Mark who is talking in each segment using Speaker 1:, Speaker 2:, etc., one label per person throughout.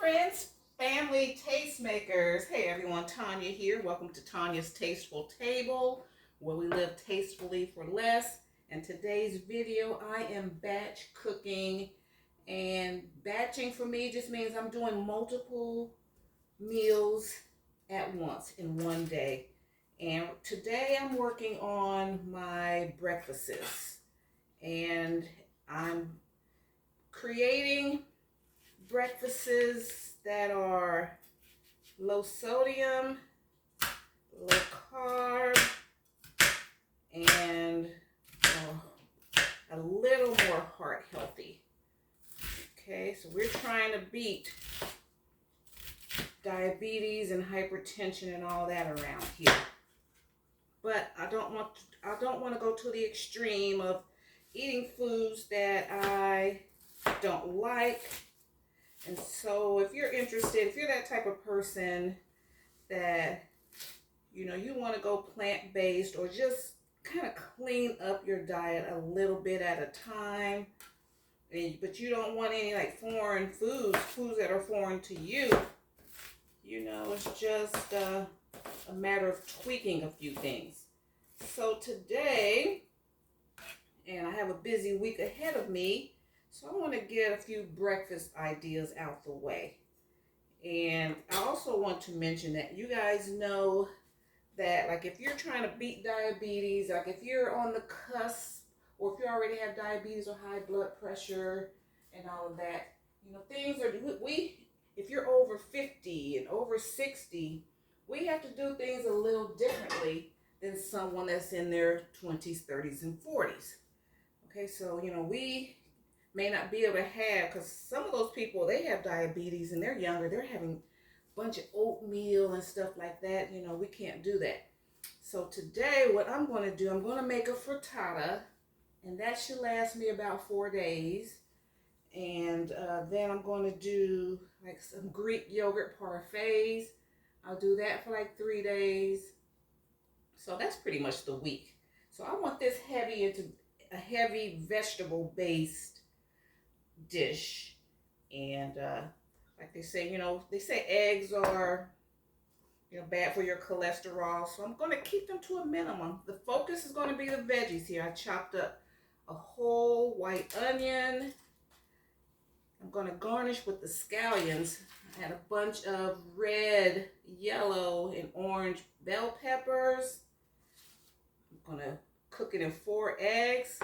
Speaker 1: friends, family, tastemakers. Hey everyone, Tanya here. Welcome to Tanya's Tasteful Table, where we live tastefully for less. And today's video, I am batch cooking. And batching for me just means I'm doing multiple meals at once in one day. And today I'm working on my breakfasts. And I'm creating breakfasts that are low sodium, low carb, and a little more heart healthy. Okay, so we're trying to beat diabetes and hypertension and all that around here. But I don't want to go to the extreme of eating foods that I don't like. And so if you're interested, if you're that type of person that, you want to go plant-based or just kind of clean up your diet a little bit at a time, but you don't want any like foreign foods that are foreign to you, it's just a matter of tweaking a few things. So today, and I have a busy week ahead of me, so I want to get a few breakfast ideas out the way. And I also want to mention that you guys know that, like, if you're trying to beat diabetes, like if you're on the cusp, or if you already have diabetes or high blood pressure and all of that, things are, if you're over 50 and over 60, we have to do things a little differently than someone that's in their 20s, 30s, and 40s. Okay, so, we may not be able to have, because some of those people, they have diabetes and they're younger, they're having a bunch of oatmeal and stuff like that. We can't do that. So today, what I'm going to do, I'm going to make a frittata, and that should last me about 4 days. And then I'm going to do like some Greek yogurt parfaits. I'll do that for like 3 days. So that's pretty much the week. So I want this into a heavy vegetable-based dish. And like they say, they say eggs are bad for your cholesterol, so I'm going to keep them to a minimum. The focus is going to be the veggies here. I chopped up a whole white onion. I'm going to garnish with the scallions. I had a bunch of red, yellow, and orange bell peppers. I'm going to cook it in 4 eggs.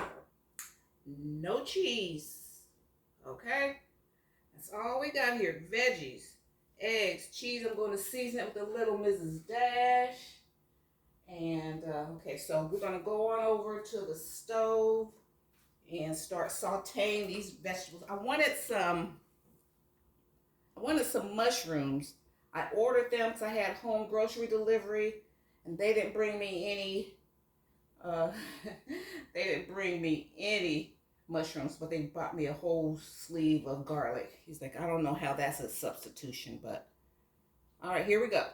Speaker 1: No cheese. Okay? That's all we got here. Veggies, eggs, cheese. I'm going to season it with a little Mrs. Dash. And, okay, so we're going to go on over to the stove and start sauteing these vegetables. I wanted some mushrooms. I ordered them because I had home grocery delivery, and they didn't bring me any mushrooms, but they bought me a whole sleeve of garlic. He's like, I don't know how that's a substitution, but all right, here we go.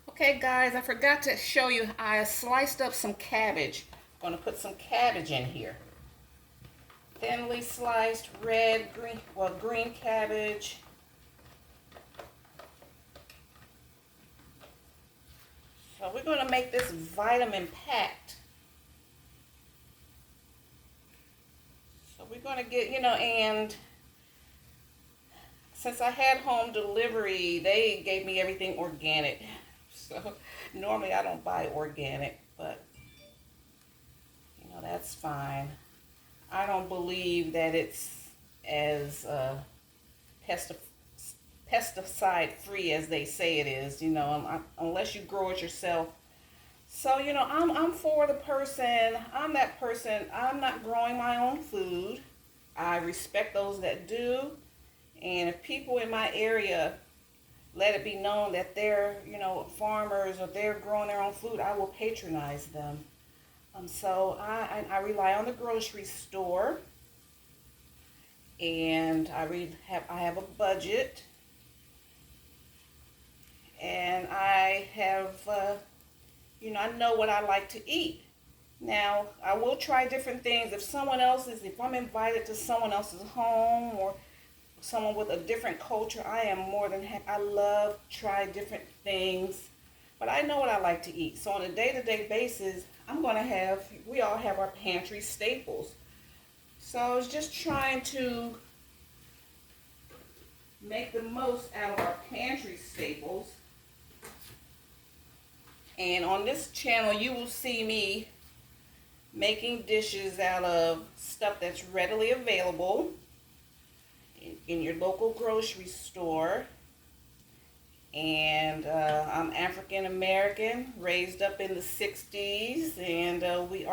Speaker 1: Okay guys, I forgot to show you, I sliced up some cabbage. I'm going to put some cabbage in here. Thinly sliced green cabbage. So we're going to make this vitamin packed. So we're going to get, you know, and since I had home delivery, they gave me everything organic. So normally I don't buy organic, but you know, that's fine. I don't believe that it's as pesticide free as they say it is, you know, unless you grow it yourself. So, you know, I'm for the person, I'm that person. I'm not growing my own food. I respect those that do. And if people in my area let it be known that they're, you know, farmers or they're growing their own food, I will patronize them. So I rely on the grocery store, and I have a budget, and I have, you know, I know what I like to eat. Now, I will try different things. If I'm invited to someone else's home or someone with a different culture, I am more than happy. I love to try different things, but I know what I like to eat. So on a day-to-day basis, we all have our pantry staples. So I was just trying to make the most out of our pantry staples. And on this channel, you will see me making dishes out of stuff that's readily available in your local grocery store. And I'm African American, raised up in the 60s, and we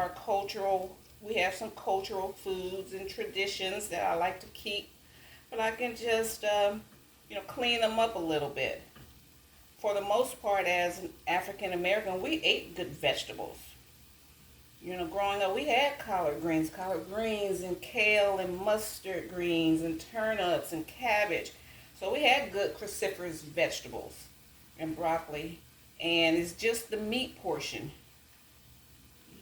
Speaker 1: have some cultural foods and traditions that I like to keep, but I can just you know, clean them up a little bit. For the most part, as an African American, we ate good vegetables. You know, growing up, we had collard greens and kale and mustard greens and turnips and cabbage. So we had good cruciferous vegetables and broccoli, and it's just the meat portion,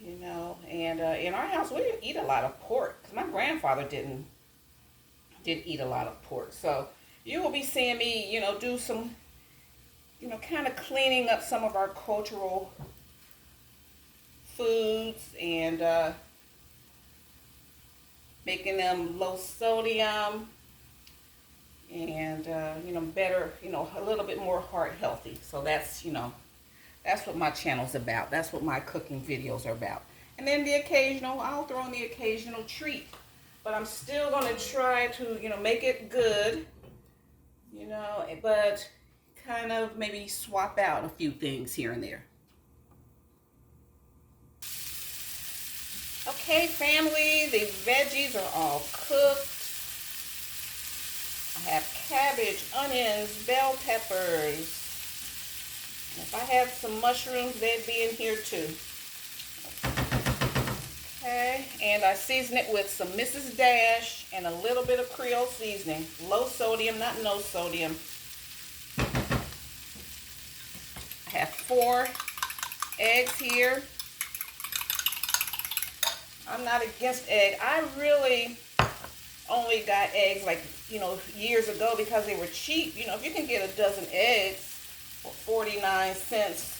Speaker 1: you know. And in our house, we didn't eat a lot of pork because my grandfather didn't eat a lot of pork. So you will be seeing me, you know, do some, you know, kind of cleaning up some of our cultural foods and making them low sodium and you know, better, you know, a little bit more heart healthy. So that's, you know, that's what my channel's about. That's what my cooking videos are about. And then I'll throw in the occasional treat, but I'm still going to try to, you know, make it good, you know, but kind of maybe swap out a few things here and there. Okay, family, the veggies are all cooked. I have cabbage, onions, bell peppers. And if I had some mushrooms, they'd be in here too. Okay, and I season it with some Mrs. Dash and a little bit of Creole seasoning. Low sodium, not no sodium. I have 4 eggs here. I'm not against egg. I really only got eggs, like, you know, years ago because they were cheap. You know, if you can get a dozen eggs for 49 cents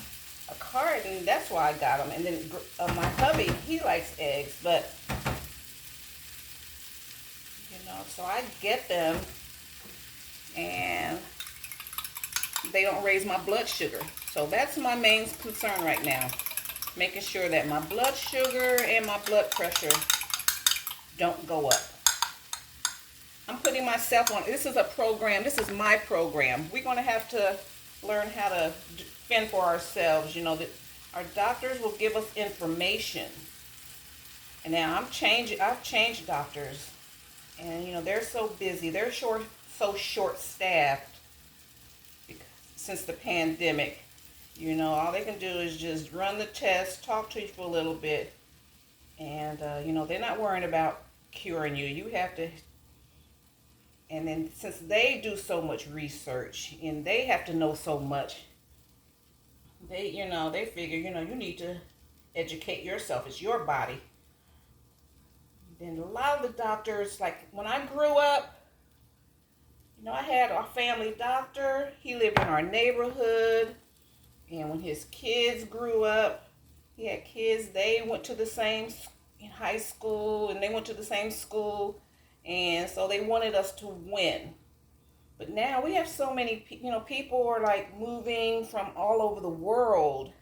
Speaker 1: a carton, that's why I got them. And then my hubby, he likes eggs, but, you know, so I get them, and they don't raise my blood sugar. So that's my main concern right now. Making sure that my blood sugar and my blood pressure don't go up. I'm putting myself on, this is a program, this is my program. We're going to have to learn how to fend for ourselves. You know, that our doctors will give us information. And now I've changed doctors. And, you know, they're so busy. They're so short-staffed since the pandemic. You know, all they can do is just run the test, talk to you for a little bit, and, you know, they're not worrying about curing you. You have to, and then since they do so much research and they have to know so much, they, you know, they figure, you know, you need to educate yourself. It's your body. Then a lot of the doctors, like when I grew up, you know, I had our family doctor. He lived in our neighborhood. And when his kids grew up, he had kids, they went to the same in high school, and they went to the same school, and so they wanted us to win. But now we have so many, people are like moving from all over the world,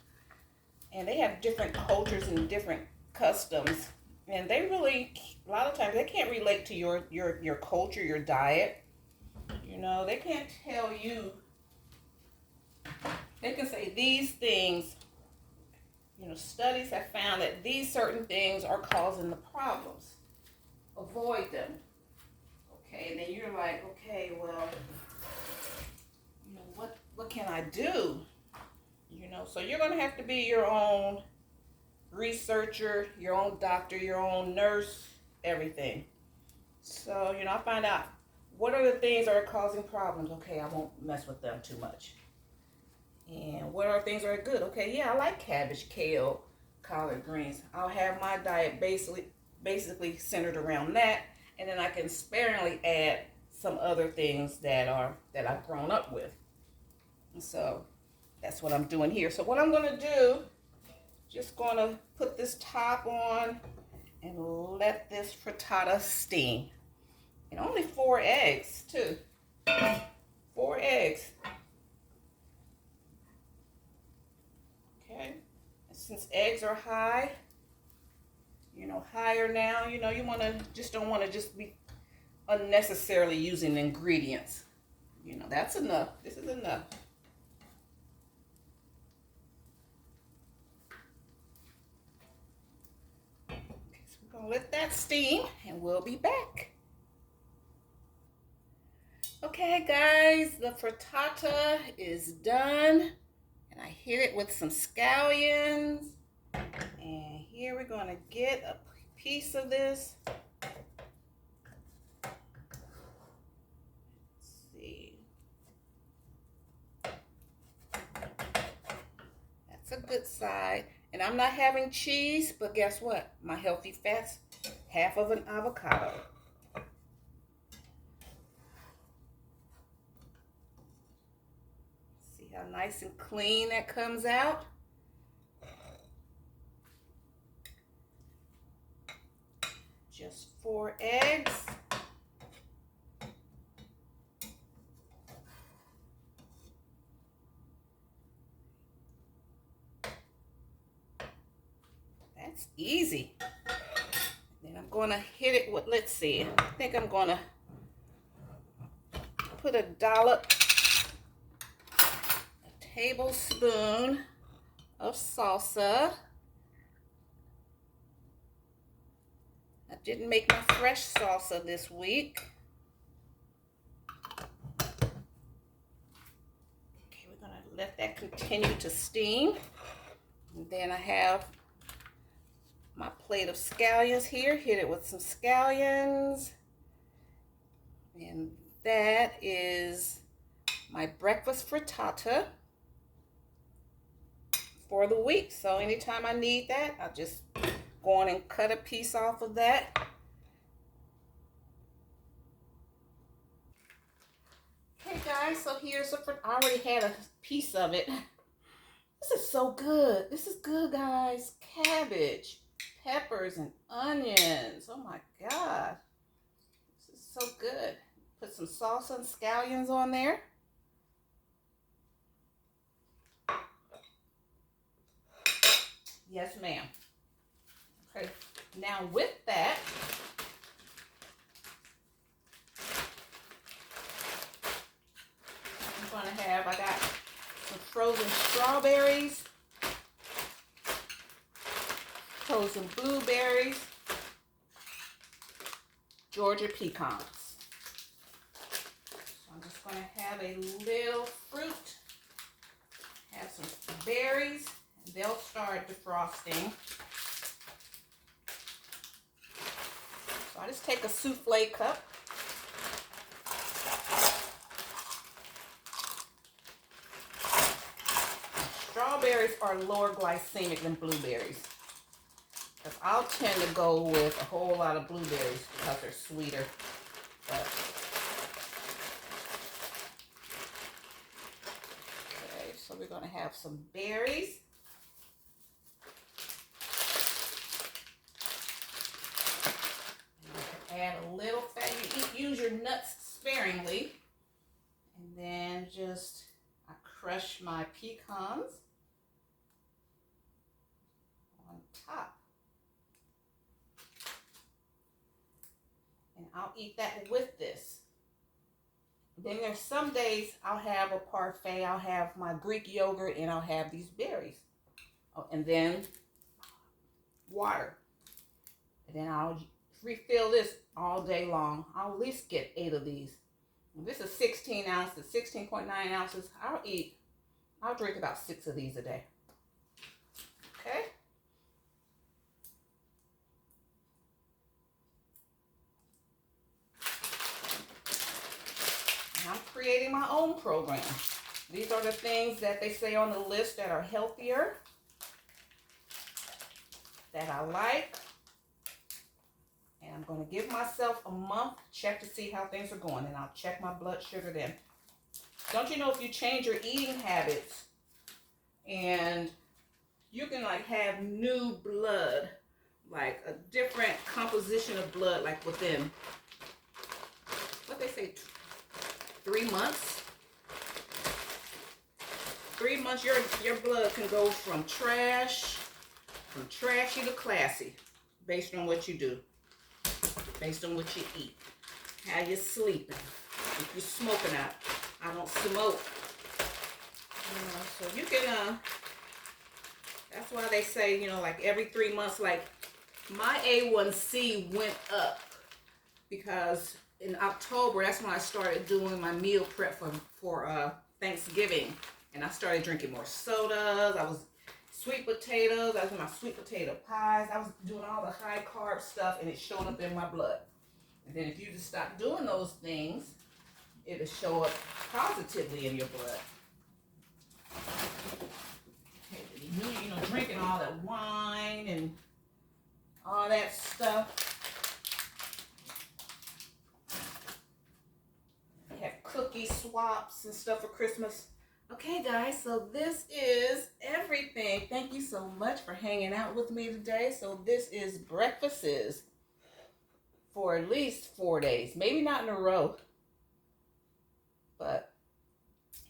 Speaker 1: and they have different cultures and different customs, and they really, a lot of times, they can't relate to your culture, your diet. They can't tell you. They can say these things. Studies have found that these certain things are causing the problems. Avoid them. Okay, and then you're like, okay, well, what can I do? So you're going to have to be your own researcher, your own doctor, your own nurse, everything. So, I find out what are the things that are causing problems. Okay, I won't mess with them too much. And what are things that are good? Okay, yeah, I like cabbage, kale, collard greens. I'll have my diet basically centered around that, and then I can sparingly add some other things that I've grown up with. And so that's what I'm doing here. So what I'm going to do, just going to put this top on and let this frittata steam. And only 4 eggs, too. 4 eggs. Okay. And since eggs are high, higher now, you don't want to just be unnecessarily using ingredients. That's enough. This is enough. Okay, so we're going to let that steam, and we'll be back. Okay, guys, the frittata is done, and I hit it with some scallions, and here we're going to get a piece of this. Let's see. That's a good side, and I'm not having cheese, but guess what? My healthy fats, half of an avocado. How nice and clean that comes out. Just 4 eggs. That's easy. Then I'm going to hit it with, let's see, I think I'm going to put a dollop, tablespoon of salsa. I didn't make my fresh salsa this week. Okay, we're going to let that continue to steam. And then I have my plate of scallions here. Hit it with some scallions. And that is my breakfast frittata for the week. So anytime I need that, I'll just go on and cut a piece off of that. Okay, guys, so here's I already had a piece of it. This is so good. This is good, guys. Cabbage, peppers, and onions. Oh my God. This is so good. Put some salsa and scallions on there. Yes, ma'am. Okay, now with that, I'm going to have, I got some frozen strawberries, frozen blueberries, Georgia pecans. So I'm just going to have a little fruit, have some berries, and they'll start defrosting. So I just take a souffle cup. Strawberries are lower glycemic than blueberries. Because I'll tend to go with a whole lot of blueberries because they're sweeter. But, okay, so we're going going to have some berries. Add a little fat. You use your nuts sparingly. And then just, I crush my pecans on top. And I'll eat that with this. Then there's some days I'll have a parfait. I'll have my Greek yogurt and I'll have these berries. Oh, and then water. And then I'll refill this all day long. I'll at least get 8 of these. And this is 16 ounces, 16.9 ounces. I'll drink about 6 of these a day. Okay? I'm creating my own program. These are the things that they say on the list that are healthier, that I like. And I'm going to give myself a month, check to see how things are going, and I'll check my blood sugar then. Don't you know if you change your eating habits and you can like have new blood, like a different composition of blood, like within, what they say, 3 months? 3 months, your blood can go from trashy to classy based on what you do, based on what you eat, how you're sleeping, if you're smoking out. I don't smoke. So you can, that's why they say, like every 3 months, like my A1C went up because in October, that's when I started doing my meal prep for Thanksgiving. And I started drinking more sodas. I was sweet potatoes. I was doing my sweet potato pies. I was doing all the high carb stuff, and it's showing up in my blood. And then if you just stop doing those things, it'll show up positively in your blood. Okay, drinking all that wine and all that stuff. Have cookie swaps and stuff for Christmas. Okay, guys, so this is everything. Thank you so much for hanging out with me today. So this is breakfasts for at least 4 days. Maybe not in a row, but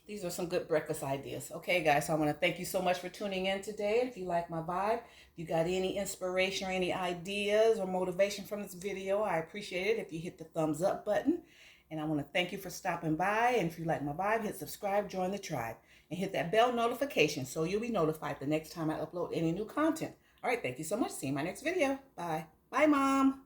Speaker 1: these are some good breakfast ideas. Okay, guys, so I want to thank you so much for tuning in today. If you like my vibe, if you got any inspiration or any ideas or motivation from this video, I appreciate it if you hit the thumbs up button. And I want to thank you for stopping by. And if you like my vibe, hit subscribe, join the tribe, and hit that bell notification so you'll be notified the next time I upload any new content. All right, thank you so much. See you in my next video. Bye. Bye, Mom.